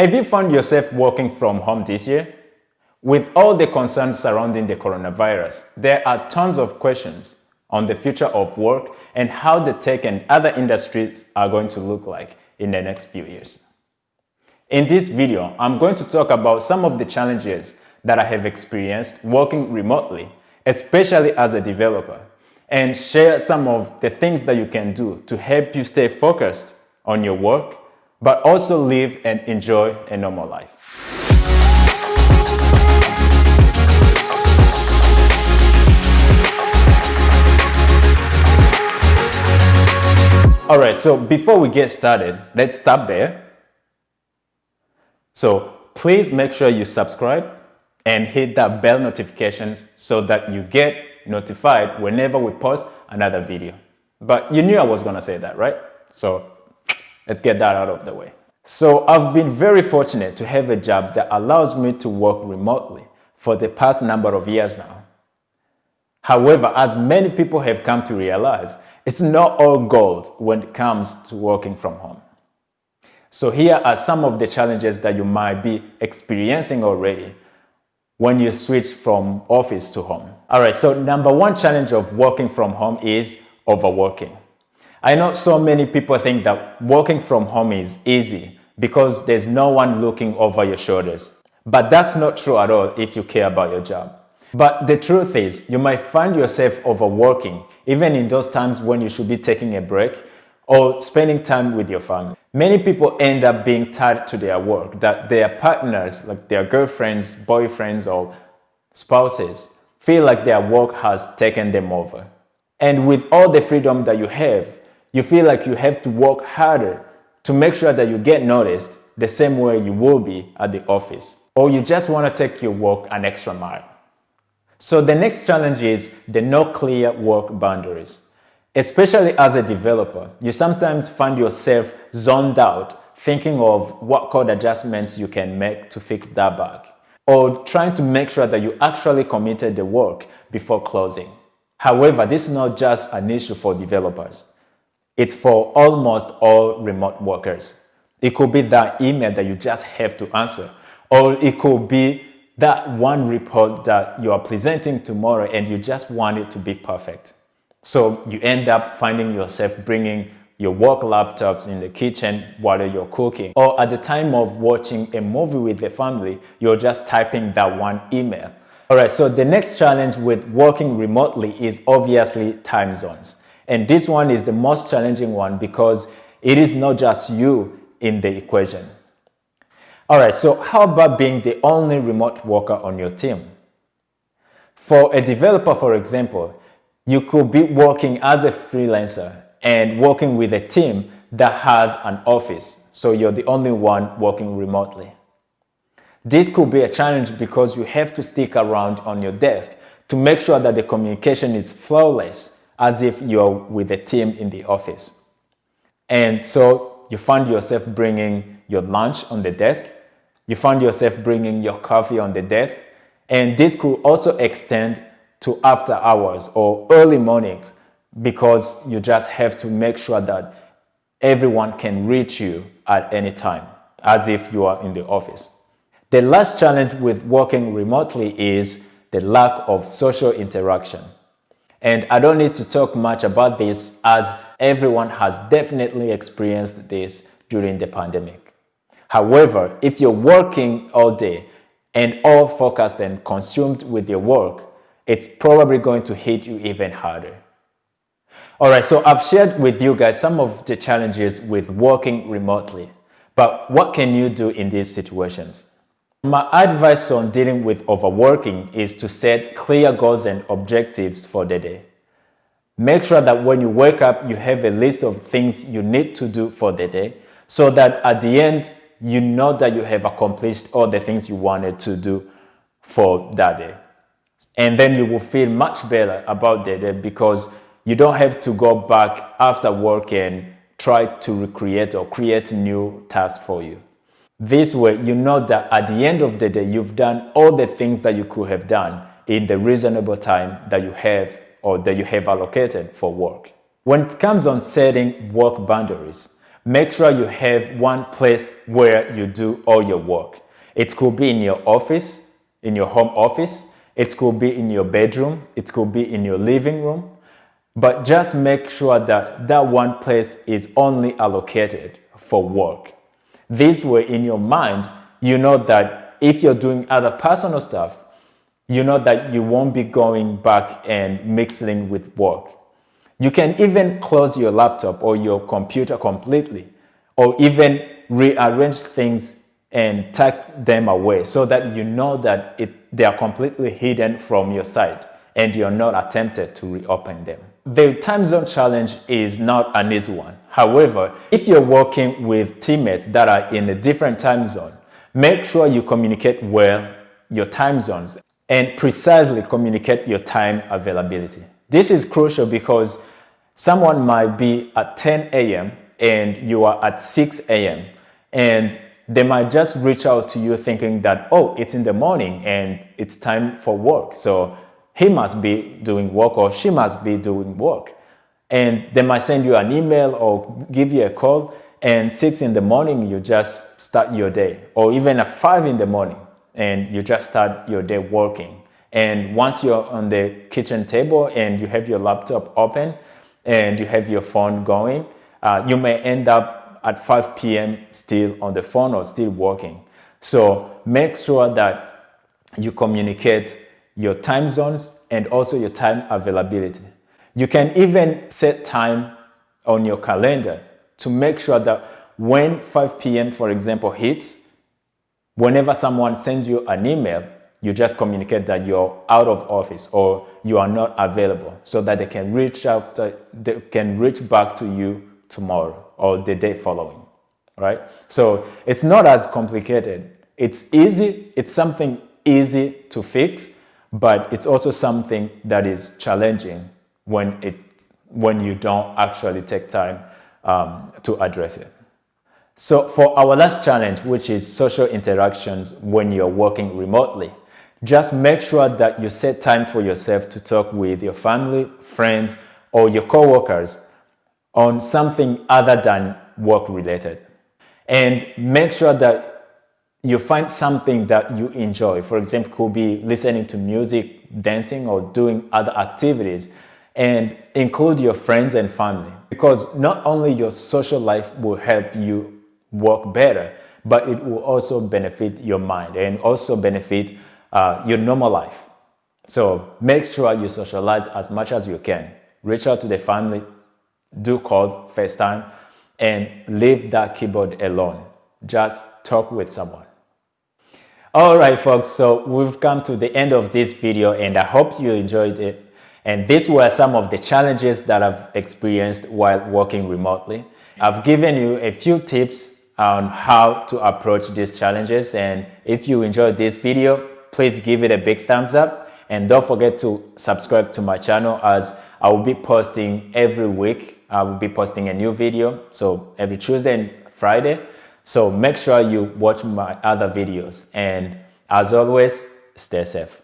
Have you found yourself working from home this year? With all the concerns surrounding the coronavirus, there are tons of questions on the future of work and how the tech and other industries are going to look like in the next few years. In this video, I'm going to talk about some of the challenges that I have experienced working remotely, especially as a developer, and share some of the things that you can do to help you stay focused on your work, but also live and enjoy a normal life. Alright, so before we get started, let's stop there. So please make sure you subscribe and hit that bell notifications so that you get notified whenever we post another video. But you knew I was gonna say that, right? So let's get that out of the way. So I've been very fortunate to have a job that allows me to work remotely for the past number of years now. However, as many people have come to realize, it's not all gold when it comes to working from home. So here are some of the challenges that you might be experiencing already when you switch from office to home. All right, so number one challenge of working from home is overworking. I know so many people think that working from home is easy because there's no one looking over your shoulders. But that's not true at all if you care about your job. But the truth is, you might find yourself overworking even in those times when you should be taking a break or spending time with your family. Many people end up being tied to their work, that their partners, like their girlfriends, boyfriends, or spouses, feel like their work has taken them over. And with all the freedom that you have, you feel like you have to work harder to make sure that you get noticed the same way you will be at the office. Or you just want to take your work an extra mile. So the next challenge is the no clear work boundaries. Especially as a developer, you sometimes find yourself zoned out thinking of what code adjustments you can make to fix that bug, or trying to make sure that you actually committed the work before closing. However, this is not just an issue for developers. It's for almost all remote workers. It could be that email that you just have to answer, or it could be that one report that you are presenting tomorrow and you just want it to be perfect. So you end up finding yourself bringing your work laptops in the kitchen while you're cooking, or at the time of watching a movie with the family, you're just typing that one email. All right, so the next challenge with working remotely is obviously time zones. And this one is the most challenging one because it is not just you in the equation. All right, so how about being the only remote worker on your team? For a developer, for example, you could be working as a freelancer and working with a team that has an office, so you're the only one working remotely. This could be a challenge because you have to stick around on your desk to make sure that the communication is flawless, as if you're with a team in the office. And so you find yourself bringing your lunch on the desk, you find yourself bringing your coffee on the desk, and this could also extend to after hours or early mornings because you just have to make sure that everyone can reach you at any time, as if you are in the office. The last challenge with working remotely is the lack of social interaction. And I don't need to talk much about this as everyone has definitely experienced this during the pandemic. However, if you're working all day and all focused and consumed with your work, it's probably going to hit you even harder. All right, so I've shared with you guys some of the challenges with working remotely, but what can you do in these situations? My advice on dealing with overworking is to set clear goals and objectives for the day. Make sure that when you wake up, you have a list of things you need to do for the day so that at the end, you know that you have accomplished all the things you wanted to do for that day. And then you will feel much better about the day because you don't have to go back after work and try to recreate or create new tasks for you. This way, you know that at the end of the day, you've done all the things that you could have done in the reasonable time that you have or that you have allocated for work. When it comes on setting work boundaries, Make sure you have one place where you do all your work. It could be in your office, in your home office. It could be in your bedroom. It could be in your living room. But just make sure that that one place is only allocated for work. This way, in your mind, you know that if you're doing other personal stuff, you know that you won't be going back and mixing with work. You can even close your laptop or your computer completely, or even rearrange things and tuck them away so that you know that they are completely hidden from your sight and you're not attempted to reopen them. The time zone challenge is not an easy one. However, if you're working with teammates that are in a different time zone, make sure you communicate well your time zones and precisely communicate your time availability. This is crucial because someone might be at 10 a.m. and you are at 6 a.m. and they might just reach out to you thinking that, oh, it's in the morning and it's time for work. So he must be doing work or she must be doing work. And they might send you an email or give you a call, and 6 in the morning, you just start your day, or even at 5 in the morning, and you just start your day working. And once you're on the kitchen table and you have your laptop open and you have your phone going, you may end up at 5 p.m. still on the phone or still working. So make sure that you communicate your time zones and also your time availability. You can even set time on your calendar to make sure that when 5 p.m., for example, hits, whenever someone sends you an email, you just communicate that you're out of office or you are not available so that they can reach back to you tomorrow or the day following, right? So it's not as complicated. It's easy. It's something easy to fix, but it's also something that is challenging when you don't actually take time to address it. So for our last challenge, which is social interactions when you're working remotely, just make sure that you set time for yourself to talk with your family, friends, or your coworkers on something other than work related. And make sure that you find something that you enjoy. For example, could be listening to music, dancing, or doing other activities, and include your friends and family. Because not only your social life will help you work better, but it will also benefit your mind and also benefit your normal life. So make sure you socialize as much as you can. Reach out to the family, do calls, FaceTime, and leave that keyboard alone. Just talk with someone. All right, folks, so we've come to the end of this video and I hope you enjoyed it. And these were some of the challenges that I've experienced while working remotely. I've given you a few tips on how to approach these challenges. And if you enjoyed this video, please give it a big thumbs up. And don't forget to subscribe to my channel, as I will be posting every week. I will be posting a new video, so every Tuesday and Friday. So make sure you watch my other videos. And as always, stay safe.